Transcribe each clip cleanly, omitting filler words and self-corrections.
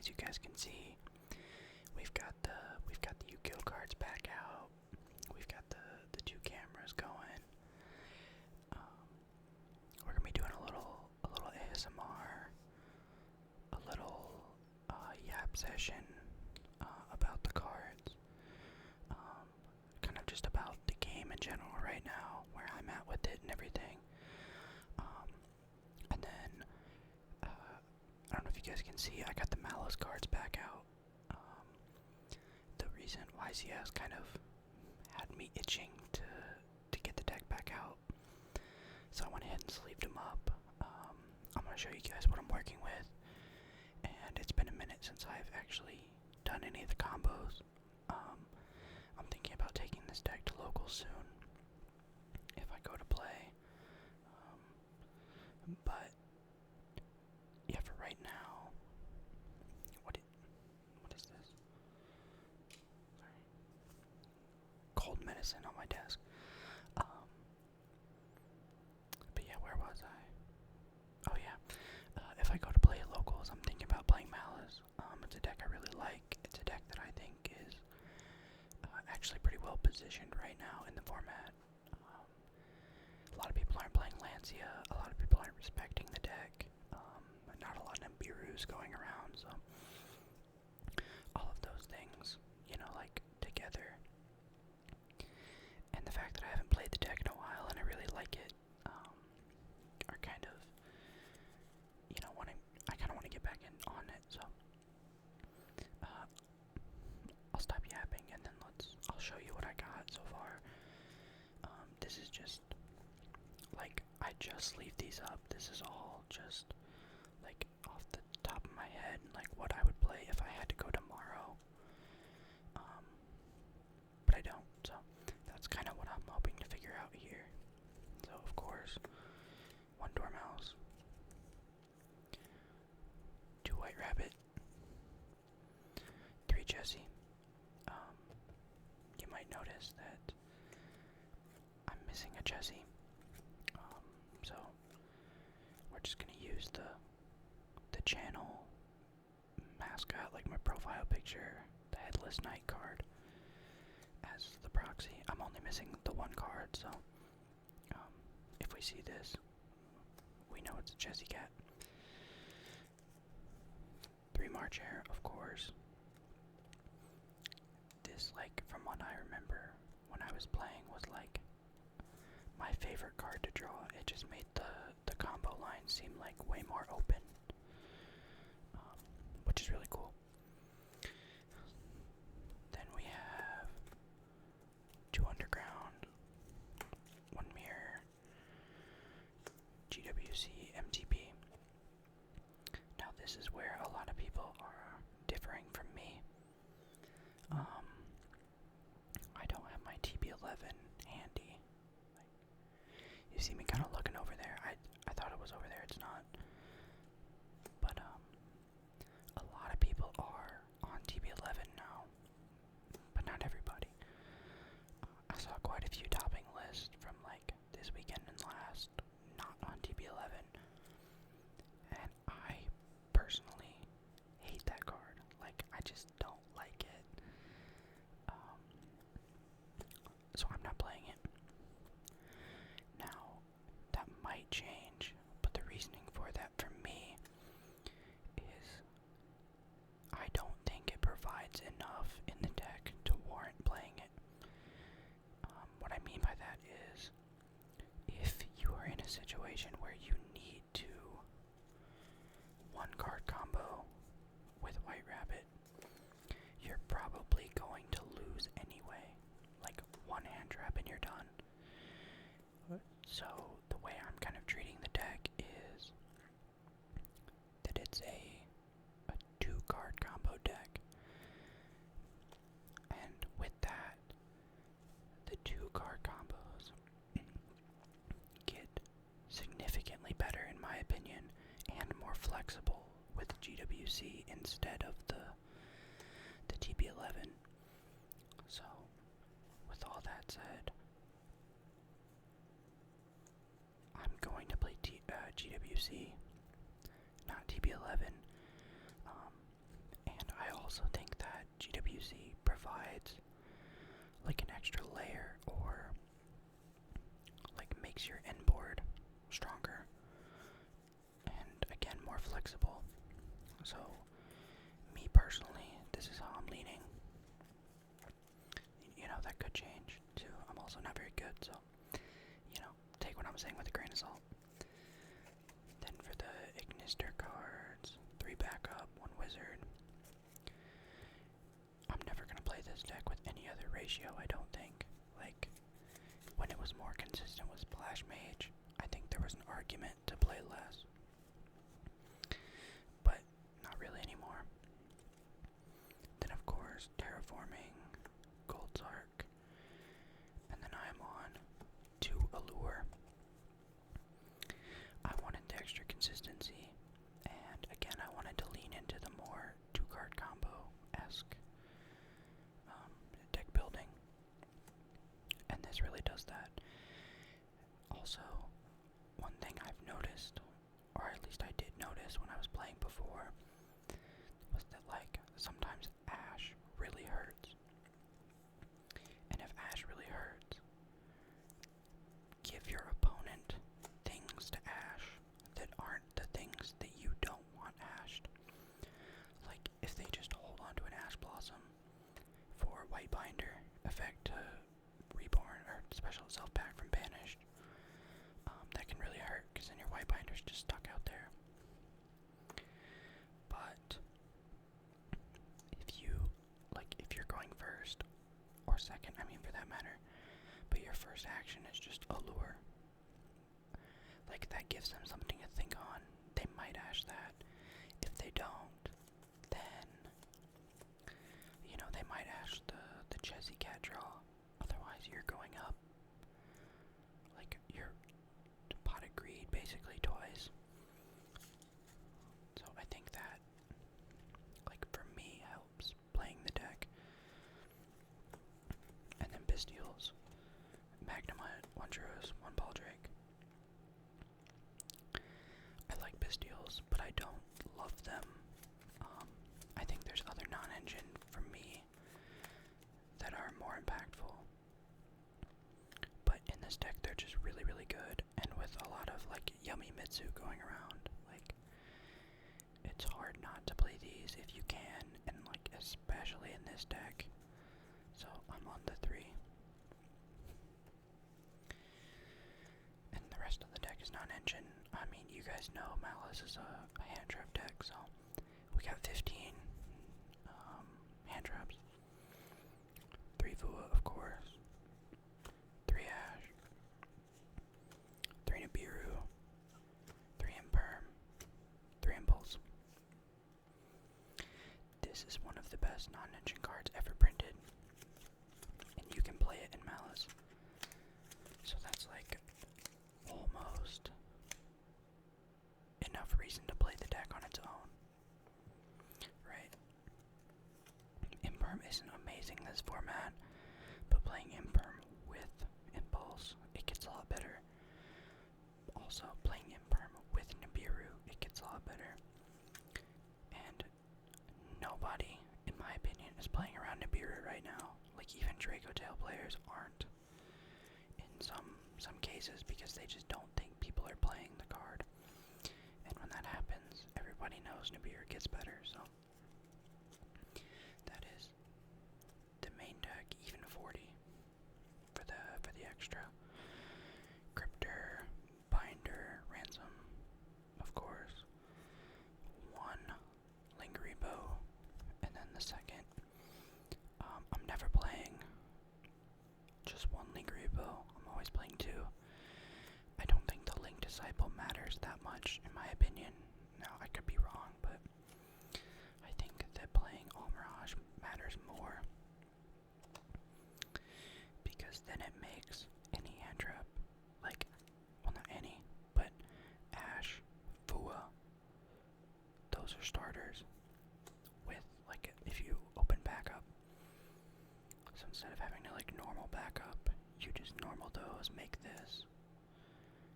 as you guys can see, we've got the Yu-Gi-Oh cards back out. We've got the two cameras going. We're gonna be doing a little ASMR, a little yap session about the cards. Kind of just about the game in general right now, where I'm at with it and everything. And then, I don't know if you guys can see, I got the Maliss cards back out. The recent YCS kind of had me itching to get the deck back out. So I went ahead and sleeved them up. I'm going to show you guys what I'm working with. And it's been a minute since I've actually done any of the combos. I'm thinking about taking this deck to locals soon if I go to play. But yeah, for right now, what is this? Sorry. Cold medicine on my desk. But yeah, where was I? Oh yeah, if I go to play at locals, I'm thinking about playing Maliss. It's a deck I really like. It's a deck that I think is actually pretty well positioned right now in the format. A lot of people aren't playing Lancia. A lot of people aren't respecting the deck. Not a lot of Nibiru's going around, so all of those things, like together. And the fact that I haven't played the deck in a while and I really like it, are kind of, I kind of want to get back on it, so I'll stop yapping and then I'll show you what I got so far. This is just, like, I just sleeved these up. This is all just, like, off the top of my head, like, what I would play if I had to go tomorrow. But I don't, so that's kind of what I'm hoping to figure out here. So, of course, 1 Dormouse, 2 White Rabbit, 3 Jessie. You might notice that I'm missing a Jessie. So we're just gonna use the channel mascot, like my profile picture, the Headless Knight card, as the proxy. I'm only missing the 1 card, so if we see this, we know it's a Jessie Cat. 3 March Hare, of course. This, like, from what I remember when I was playing, was like my favorite card to draw. It just made the combo line seem like way more open, which is really cool. Then we have 2 Underground, 1 Mirror, GWC, MTP. Now this is where a lot of people are differing from me. I don't have my TB11 handy. You see me kind of looking over there. I thought it was over there. It's not. But a lot of people are on TB11 now, but not everybody. I saw quite a few topping lists from like this weekend and last not on TB11, and I personally hate that card. Like, I just don't like it. So I'm not playing it. Now, that might change, but the reasoning for that for me is I don't think it provides enough in the deck to warrant playing it. What I mean by that is, if you are in a situation where you need to 1 card combo with White Rabbit, you're probably going to lose anyway. Like, 1 hand trap and you're done. So the way I'm kind of treating the deck is that it's a 2 card combo deck. And with that, the 2 card combos get significantly better, in my opinion, and more flexible with GWC instead of the TB11. So, with all that said, I'm going to play GWC, not TB11. also think that GWC provides like an extra layer, or like makes your inboard stronger and again more flexible. So me personally, this is how I'm leaning. You know, that could change too. I'm also not very good, so you know, take what I'm saying with a grain of salt. Then for the Ignister cards, 3 backup, 1 wizard. I'm never gonna play this deck with any other ratio, I don't think. Like, when it was more consistent with Splash Mage, I think there was an argument to play less. But not really anymore. Then of course, Terraforming, Gold's Arc, and then I'm on 2 Allure. I wanted the extra consistency, and again I wanted to lean into the more 2-card combo-esque deck building, and this really does that. Also, one thing I've noticed, or at least I did notice when I was playing before, was that like sometimes Ash really hurts. And if Ash really hurts, give your opponent things to Ash that aren't the things that you don't want ashed. Like if they just hold onto an Ash Blossom for White Binder effect to Reborn or special self pack from Banished, that can really hurt because then your White Binder's just stuck out there. But if you're going first or second, I mean for that matter, but your first action is just Allure, like that gives them something to think on. They might ash that. If they don't, then you know they might ash the Chessy Cat draw. Otherwise, you're going up. Like you're Pot of Greed basically twice. So I think that, like for me, helps playing the deck. And then Bestials, Magnemite, 1 Druis, 1 Baldrake. I like Bestials, but I don't love them. I think there's other non-engine for me that are more impactful. But in this deck, they're just really, really good. And with a lot of like Yummy Mitsu going around, like it's hard not to play these if you can, and like especially in this deck. So I'm on the 3. And the rest of the deck is non-engine. I mean, you guys know Maliss is a hand trap deck, so we got 15 hand traps. 3 Vua, of course. 3 Ash. 3 Nibiru. 3 Imperm. 3 Impulse. This is one of the best non-engine cards ever printed, and you can play it in Maliss. So that's like almost enough reason to play the deck on its own, right? Imperm isn't amazing in this format, but playing Imperm with Impulse, it gets a lot better. Also, playing Imperm with Nibiru, it gets a lot better. And nobody, in my opinion, is playing around Nibiru right now. Like even Draco Tail players aren't in some cases because they just don't think people are playing the card. And when that happens, everybody knows Nibiru gets better, so that is the main deck, even 40 for the extra. Cryptor, Binder, Ransom, of course. 1 Lingaribo, and then the second. I'm never playing just 1 Lingaribo. I'm always playing 2. I don't think the Link Disciple matters that much, in my opinion. Now, I could be wrong, but I think that playing All Mirage matters more, because then it makes any hand trap, like, well, not any, but Ash, Vua, those are starters with, like, if you open backup. So instead of having to, like, normal backup, you just normal those, make this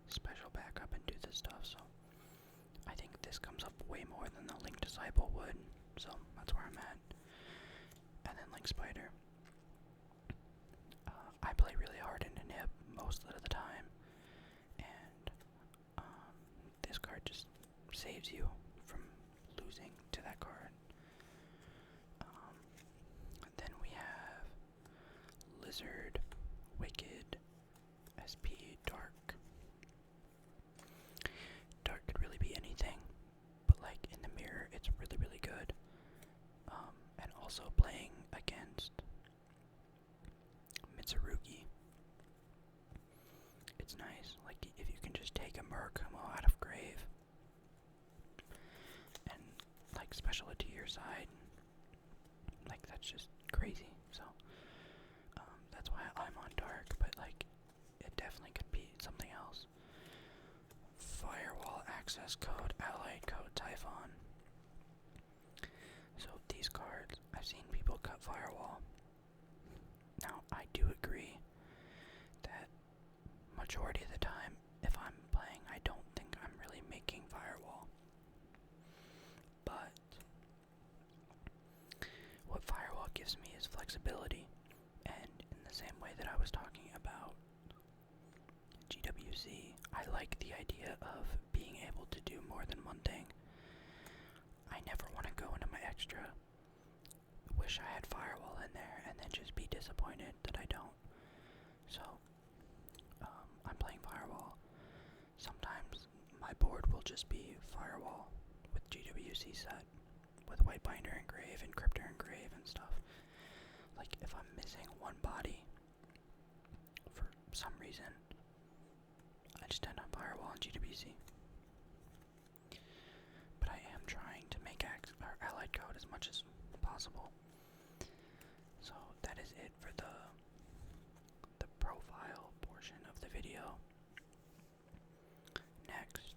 special backup and do this stuff. So I think this comes up way more than the Link Disciple would, so that's where I'm at. Sandling Spider. I play really hard into Nib most of the time, and this card just saves you from losing to that card. Then we have Lizard, Wicked, SP, Dark. Dark could really be anything, but like in the mirror, it's really, really good. And also playing against Mitsurugi, it's nice. Like if you can just take a Murakumo out of grave and like special it to your side, like that's just crazy. So that's why I'm on Dark, but like it definitely could be something else. Firewall, access code, allied code, Typhon. So these cards, I've seen people cut Firewall. Now I do agree that majority of the time, if I'm playing, I don't think I'm really making Firewall. But what Firewall gives me is flexibility, and in the same way that I was talking about GWC, I like the idea of being able to do more than one thing. I never want to go into my extra, wish I had Firewall in there, and then just be disappointed that I don't. So, I'm playing Firewall. Sometimes my board will just be Firewall with GWC set, with White Binder Engrave, Encryptor Engrave, and stuff. Like, if I'm missing one body, for some reason, I just end on Firewall and GWC. But I am trying to make allied code as much as possible. So that is it for the profile portion of the video. Next,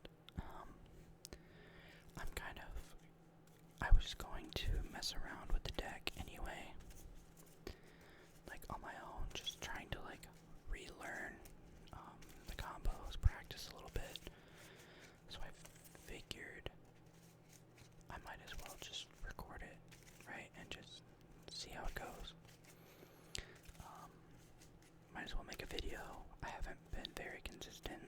I was going to mess around with the deck anyway, like on my own, just trying to like relearn the combos, practice a little bit. So I figured I might as well just record it, right, and just see how it goes. Might as well make a video. I haven't been very consistent.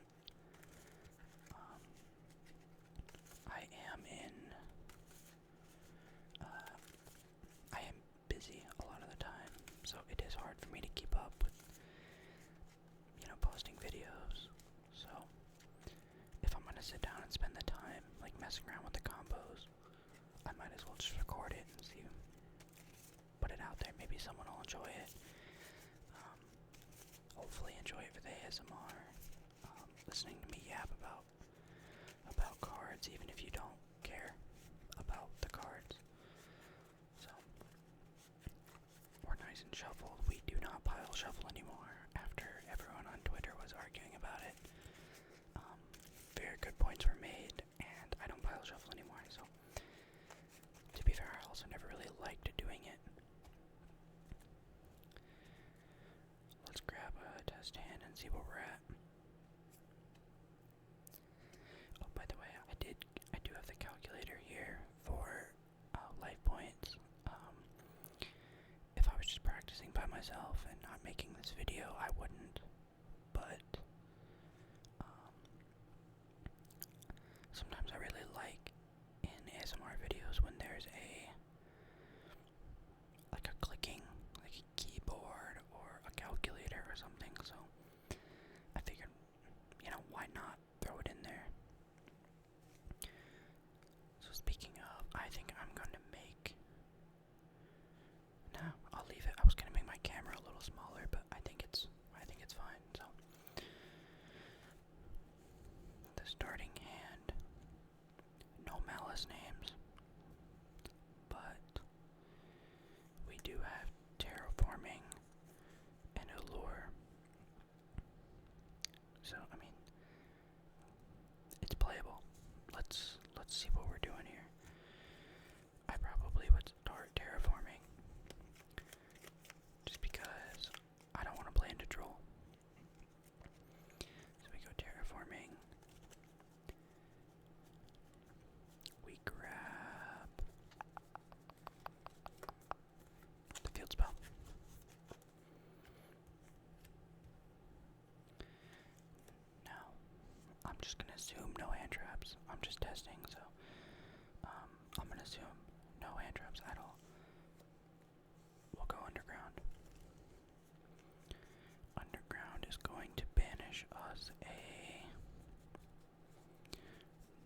I am busy a lot of the time, so it is hard for me to keep up with, posting videos. So if I'm gonna sit down and spend the time, like messing around with the combos, I might as well just record it and see, put it out there. Maybe someone will enjoy it. Hopefully enjoy it for the ASMR. Listening to me yap about cards, even if you don't care about the cards. So we're nice and shuffled. We do not pile shuffle anymore after everyone on Twitter was arguing about it. Very good points were made, and I don't pile shuffle anymore. So to be fair, I also never really liked doing it. Let's grab a test hand and see where we're at. Oh, by the way, I do have the calculator here for life points. If I was just practicing by myself and not making this video, I wouldn't. But sometimes I really like in ASMR videos when there's a clicking, like a keyboard or a calculator or something. So I figured, why not throw it in there? So speaking of, I think I'm going to make... No, I'll leave it. I was going to make my camera a little smaller, but I think it's fine. So the starting hand, no Maliss names, but we do have Terraforming and Allure. So I mean, it's playable. Let's see what we're doing here. I probably would start Terraforming just because I don't want to play into Droll. So we go Terraforming. We grab the field spell. Now, I'm just gonna assume no hand traps. I'm just testing, so I'm gonna assume no hand traps at all. We'll go underground. Underground is going to banish us a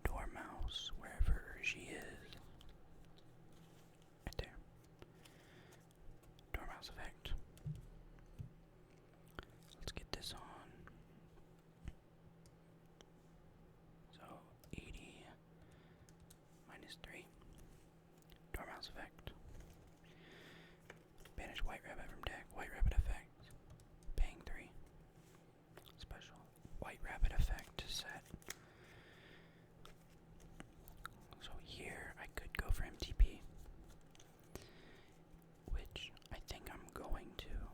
dormouse wherever she is. Right there. Dormouse effect. Let's get this on. So 80 -3. Dormouse effect. Banish White Rabbit from deck. White Rabbit effect. Paying 3. Special. White Rabbit effect to set. So here I could go for MTP, which I think I'm going to,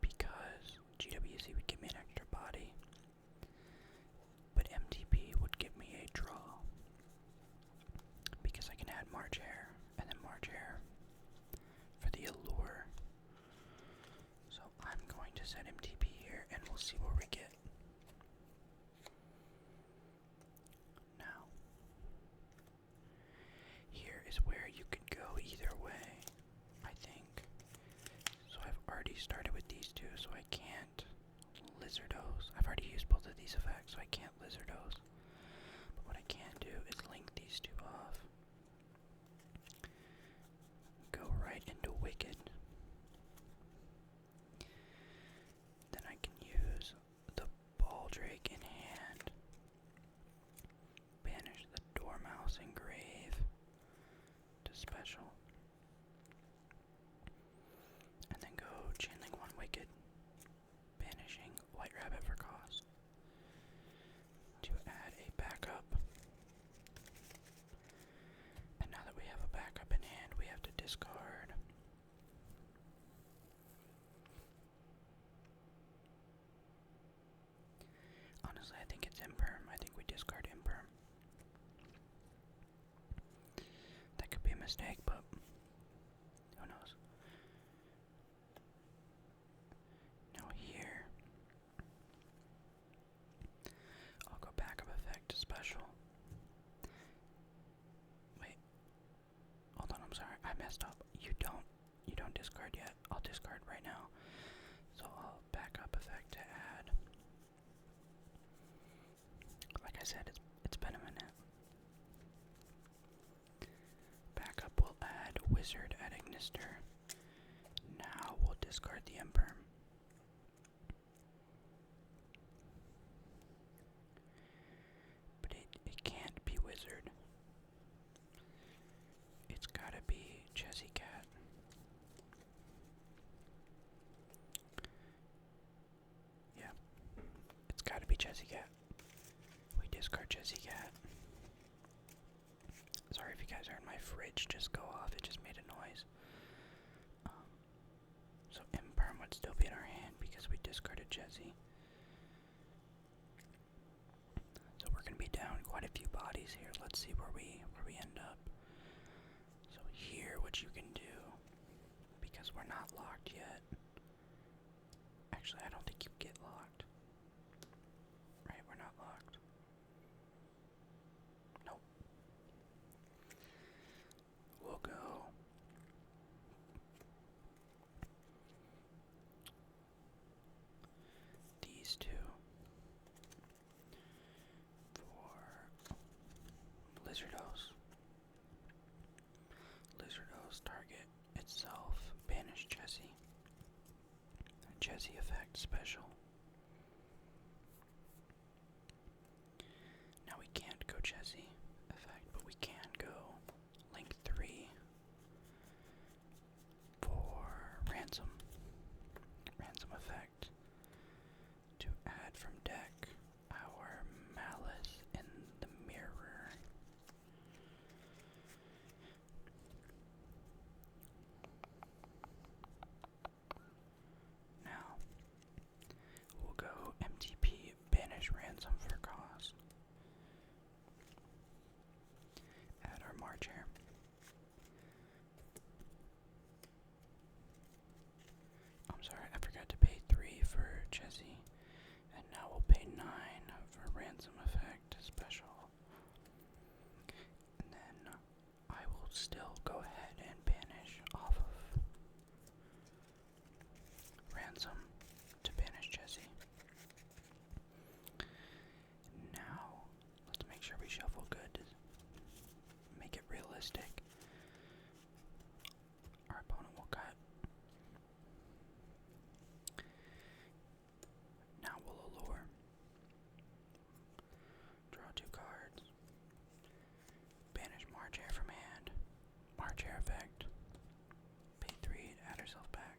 because GWC would give me an extra body, but MTP would give me a draw, because I can add March Hare, and then March Hare for the allure. So I'm going to set MTP here, and we'll see what we get. Now, here is where you could go either way, I think. So I've already started with these two, so I can't Lizardos. I've already used both of these effects, so I can't Lizardos. But what I can do is link these two off. Go right into Wicked. Then I can use the Baldrake in hand. Banish the Dormouse and Grave to special. And then go Chainlink 1 Wicked. Banishing White Rabbit for cost. To add a backup. And now that we have a backup in hand, we have to discard. Honestly, I think it's Imperm. I think we discard Imperm. That could be a mistake, but who knows? Now here, I'll go backup effect to special. Wait, hold on. I'm sorry, I messed up. You don't discard yet. I'll discard right now. So I'll backup effect to add. Like I said, it's been a minute. Backup will add Wizard at Ignister. Now we'll discard the Imperm. But it can't be Wizard. It's gotta be Chessy Cat. Yeah. It's gotta be Chessy Cat. We discard Chessy Cat. Sorry if you guys heard my fridge just go off, it just made a noise. So Imperm would still be in our hand because we discarded Chessy. So we're gonna be down quite a few bodies here. Let's see where we end up. So here, what you can do, because we're not locked yet. Actually, I don't think you get locked. Right, we're not locked. Nope. We'll go these two for Lizardos. Lizardos target itself. Banish Chessy. Chessy effect special. Now we can't go Chessy effect, but we can go Link 3 for Ransom. Ransom effect to add from deck our Maliss in the mirror. Now we'll go MTP banish Ransom for cost. still go ahead and banish off of Ransom to banish Jesse. Now, let's make sure we shuffle good to make it realistic. Our opponent will cut. Now we'll allure. Draw 2 cards. Banish March Hare from hand. March Hare effect. Pay 3 to add herself back.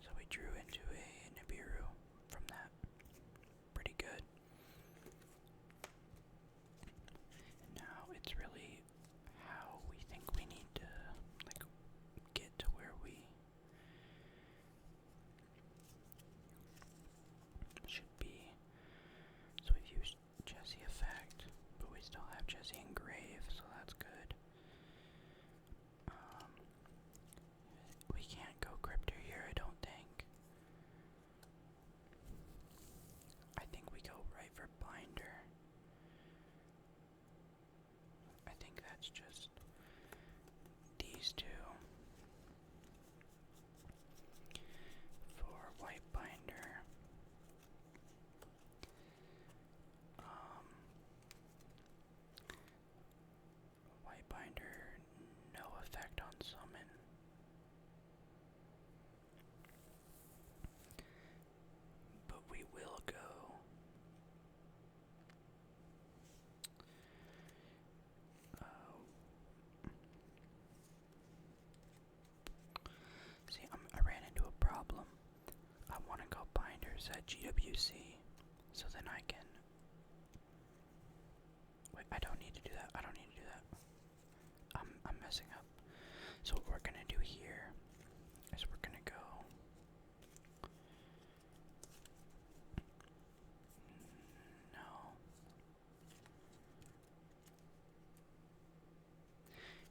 So we drew into a Nibiru from that. Pretty good. And now it's really how we think we need to get to where we should be. So we've used Jesse effect, but we still have Jesse engrave, so that's good. We can't go Cryptor here, I don't think. I think we go right for Binder. I think that's just these two for White Binder. White Binder, no effect on summon. But we will go. See, I ran into a problem. I want to go Binders at GWC, so then I can. Wait, I don't need to do that. I don't need to do that. I'm messing up. So what we're gonna do here is we're gonna go. No.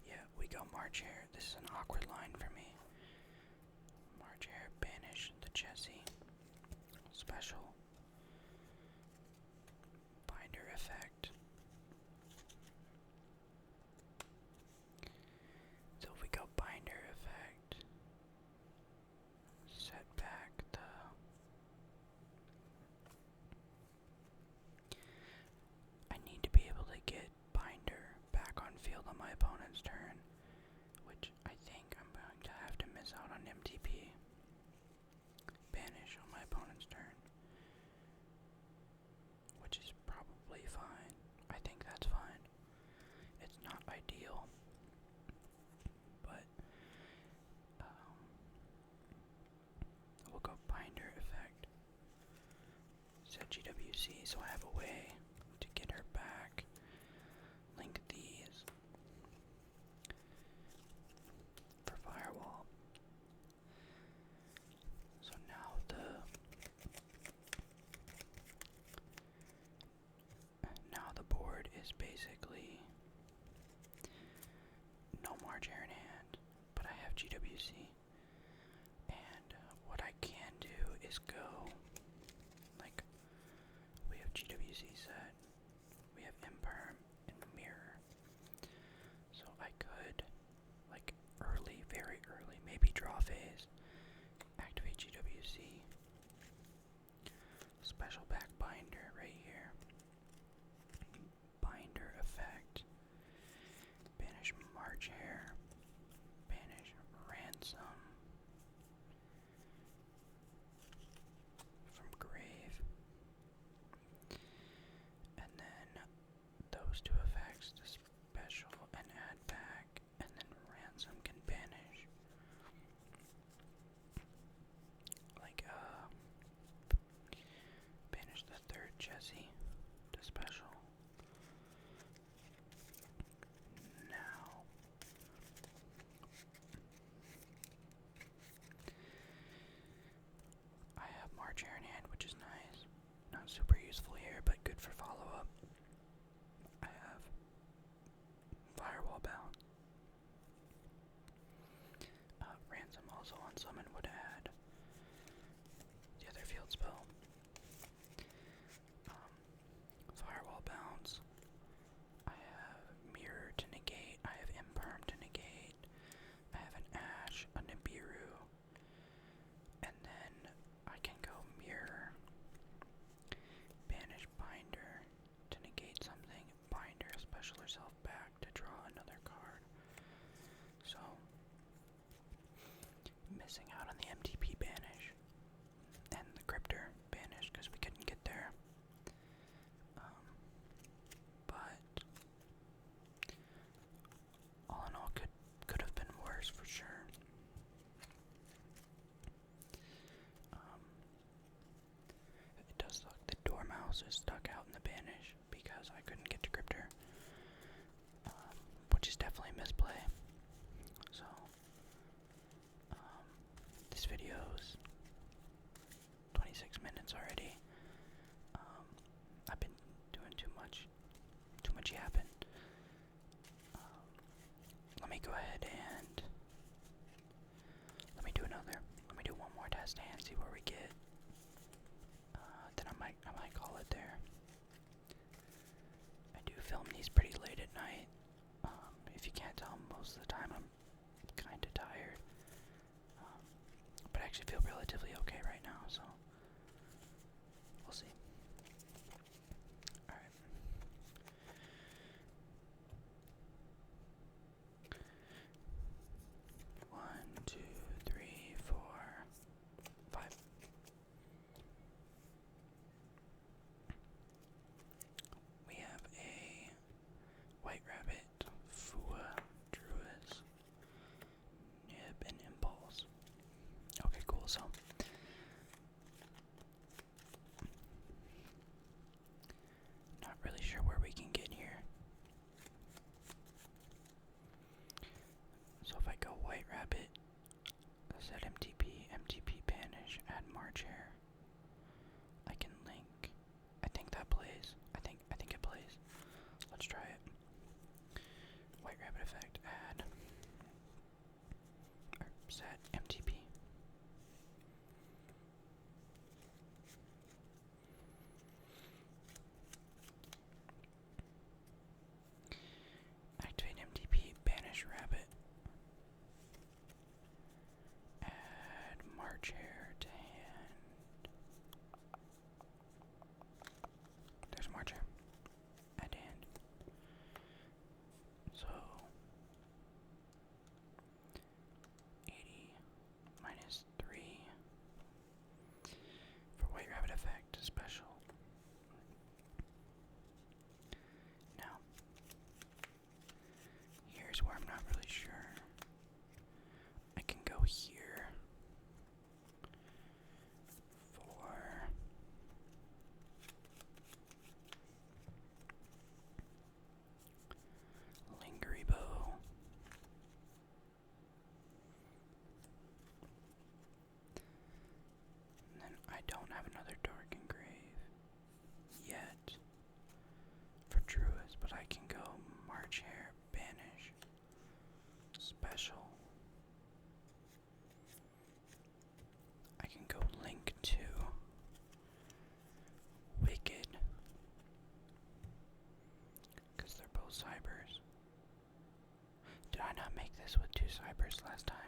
Yeah, we go March Hare. This is an awkward line for me. March Hare, banish the Jesse. Special. Binder effect. So if we go Binder effect, set back the. I need to be able to get Binder back on field on my opponent's turn, which I think I'm going to have to miss out on MTP. Banish on my opponent's turn, which is probably fine. I think that's fine. It's not ideal, but we'll go Binder effect. Set GWC, so I have a way to get her back. Link these for Firewall. So now the board is basically no March Hare in hand, but I have GWC. And what I can do is go, we have GWC set, we have Imperm and Mirror. So I could, early, very early, maybe draw phase, activate GWC, special back Binder right here, Binder effect, banish March Hare, banish Ransom from grave, and then those two effects to special and add back, and then Ransom can banish. Banish the third Jesse to special. Now I have March Hare in hand, which is nice. Not super useful here, but good for follow-up. I have Firewall bound. Ransom also on summon would add the other field spell. special herself back to draw another card. So, missing out on the MTP banish and the Cryptor banish because we couldn't get there. But all in all, could have been worse for sure. It does look the Dormouse is stuck out in the banish because I couldn't get to Cryptor, which is definitely a misplay. So, this video's 26 minutes already. I've been doing too much yapping. Let me go ahead and let me do one more test and see where we get. Then I might call it there. I do film these pretty late at night. If you can't tell, most of the time I'm kind of tired. But I actually feel relatively okay right now, so we'll see. Alright. 1, 2, 3, 4, 5. We have a White Rabbit, Fua, Druids, Nib, and Impulse. Okay, cool, so not really sure where we can get here. So if I go White Rabbit, set MTP, MTP banish, add March Hare, I can link. I think that plays. I think it plays. Let's try it. White Rabbit effect, add, or set MTP. Activate MTP, banish Rabbit. Add March Hare to hand. There's March Hare. Add hand. So 80 minus 3 for White Rabbit effect special. Now, here's where I'm not really sure. I can go here for Lingery Bow. And then I don't have another Dark Engrave yet for Druids, but I can go March Hare, banish, special. I can go Link to Wicked, because they're both Cybers. Did I not make this with 2 Cybers last time?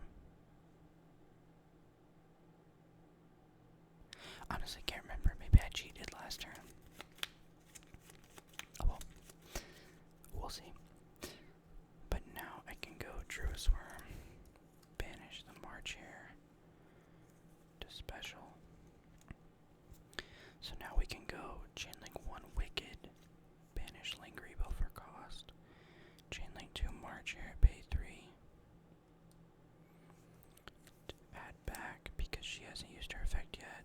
Honestly, can't remember. Maybe I cheated last turn. Oh well. We'll see. But now I can go Druisworm, banish the March Hare to special. So now we can go Chainlink 1 Wicked, banish Lingery Bow for cost. Chainlink 2 March Hare, pay 3. To add back because she hasn't used her effect yet.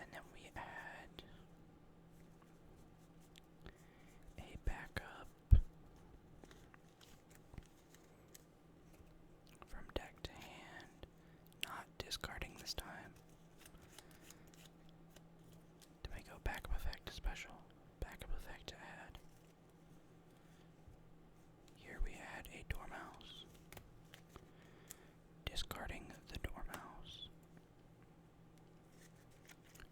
And then we add a backup from deck to hand, not discarding this time. Do I go backup effect to special? Backup effect to add. Here we add a Dormouse, discarding the Dormouse.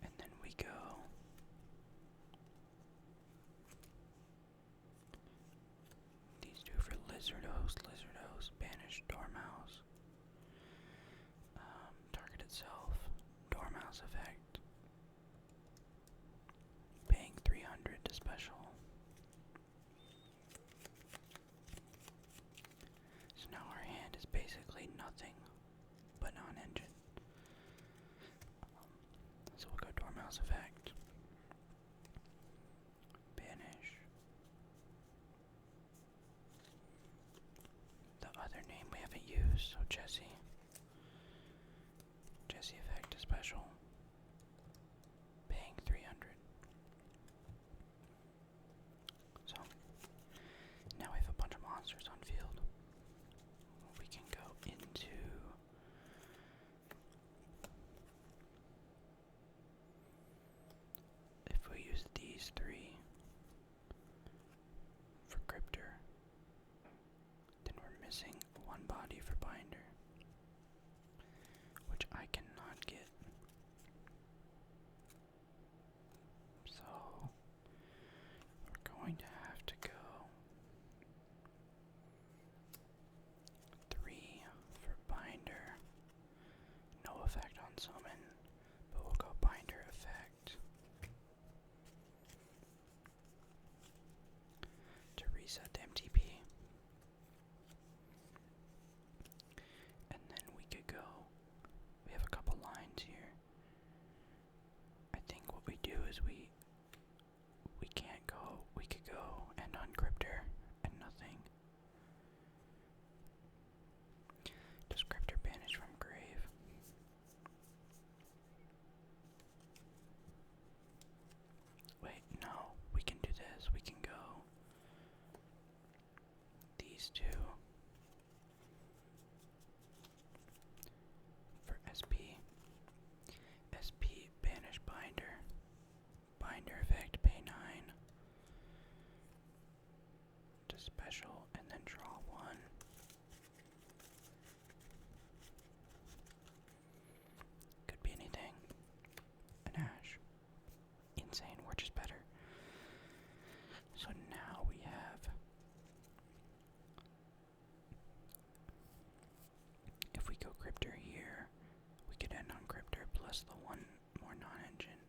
And then we go these two for Lizardos, banish Dormouse. Target itself, Dormouse effect. Paying 300 to special. mouse effect. Banish. The other name we haven't used, so Jesse. Jesse effect special. Paying 300. So, now we have a bunch of monsters on field. We can go into if we use these three for Cryptor, then we're missing one body for Binder, which I cannot get. So we're going to have to go 3 for Binder. No effect on summon, but we'll go Binder effect to reset the MTP. And then we could go, we have a couple lines here. I think what we do is we can't go, we could go and uncryptor and nothing. Does Cryptor banish from grave? Wait, no, we can do this. We can go these two for SP. SP banish Binder. Binder effect pay 9 to special and then draw 1. Could be anything. An Ash. Insane, we're just better. So now we have, if we go Cryptor here, we could end on Cryptor plus the one more non-engine.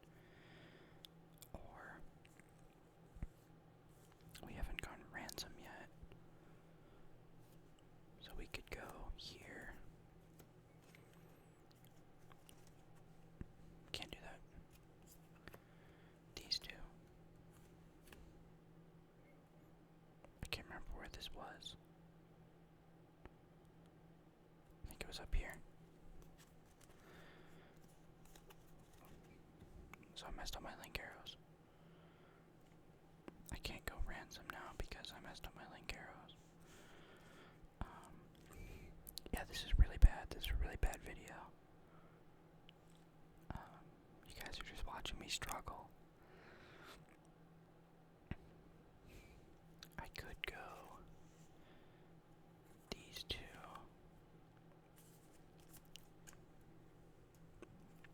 Or we haven't gone Ransom yet. So we could go here. Can't do that. These two. I can't remember where this was. I think it was up here. So I messed up my link arrows. I can't go Ransom now because I messed up my link arrows. Yeah, this is really bad. This is a really bad video. You guys are just watching me struggle. I could go these two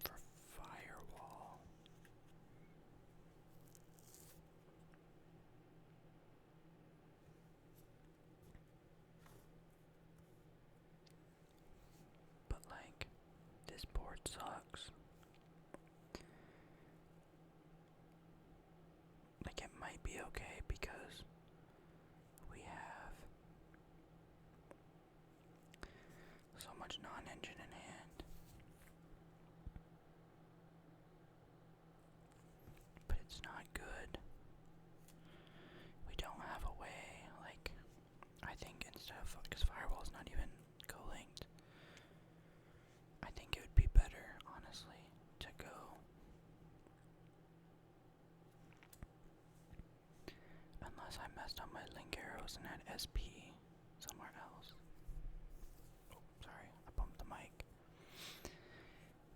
for Firewall. But like, this board sucks. Like, it might be okay because we have so much non-engine in hand. But it's not good. We don't have a way, like, I think instead of, because Firewall's not even co-linked, I think it would be better, honestly, to go unless I messed up my link arrows and had SP somewhere else. Oh, sorry, I bumped the mic.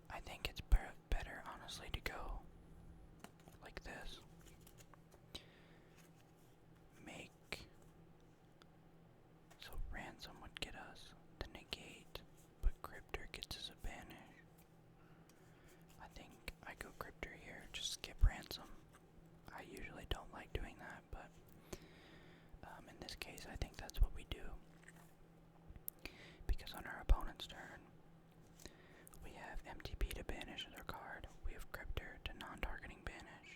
I think it's better, honestly, to go like this. Make so Ransom would get us the negate, but Cryptor gets us a banish. I think I go Cryptor here, just skip Ransom. I usually don't like doing that, but in this case I think that's what we do. Because on our opponent's turn, we have MTP to banish their card. We have Cryptor to non-targeting banish.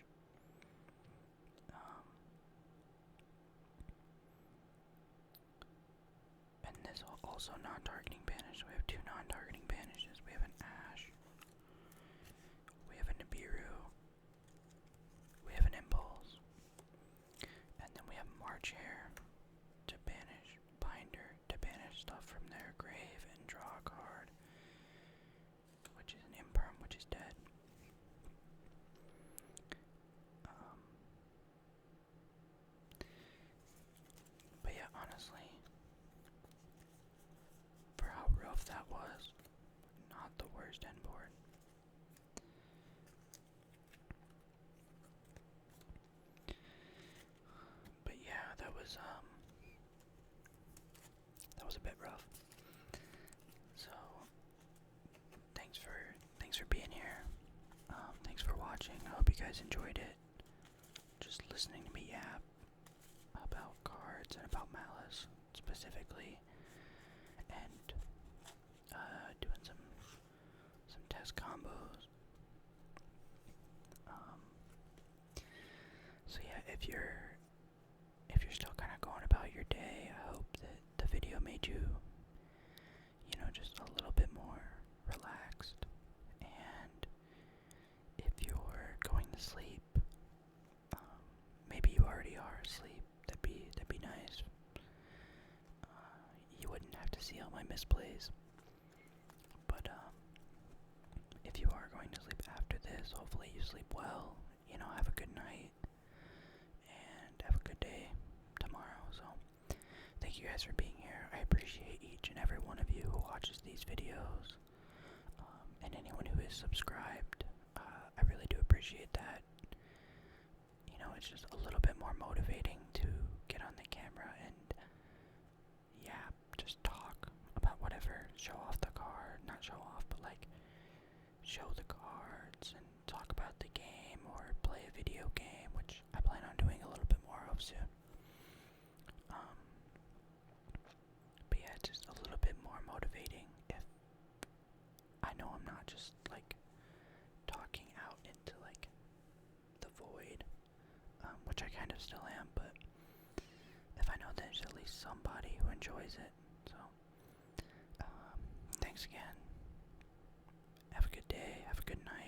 And this also non-targeting banish. We have 2 non-targeting banishes. We have an Ash. We have a Nibiru. worst end port. But yeah, that was a bit rough. So thanks for being here. Thanks for watching. I hope you guys enjoyed it. Just listening to me yap about cards and about Maliss specifically, and doing some test combos. So yeah, if you're still kind of going about your day, I hope that the video made you, just a little bit more relaxed. And if you're going to sleep, maybe you already are asleep. That'd be nice. You wouldn't have to see all my misplays. But if you are going to sleep after this, hopefully you sleep well. Have a good night and have a good day tomorrow. So thank you guys for being here. I appreciate each and every one of you who watches these videos, and anyone who is subscribed. I really do appreciate that. It's just a little bit more motivating to get on the camera and just talk about whatever. Show off the card, not show off, but like show the cards and talk about the game or play a video game, which I plan on doing a little bit more of soon. But yeah, just a little bit more motivating if I know I'm not just like talking out into like the void, which I kind of still am, but if I know there's at least somebody who enjoys it. So thanks again. Have a good day, have a good night.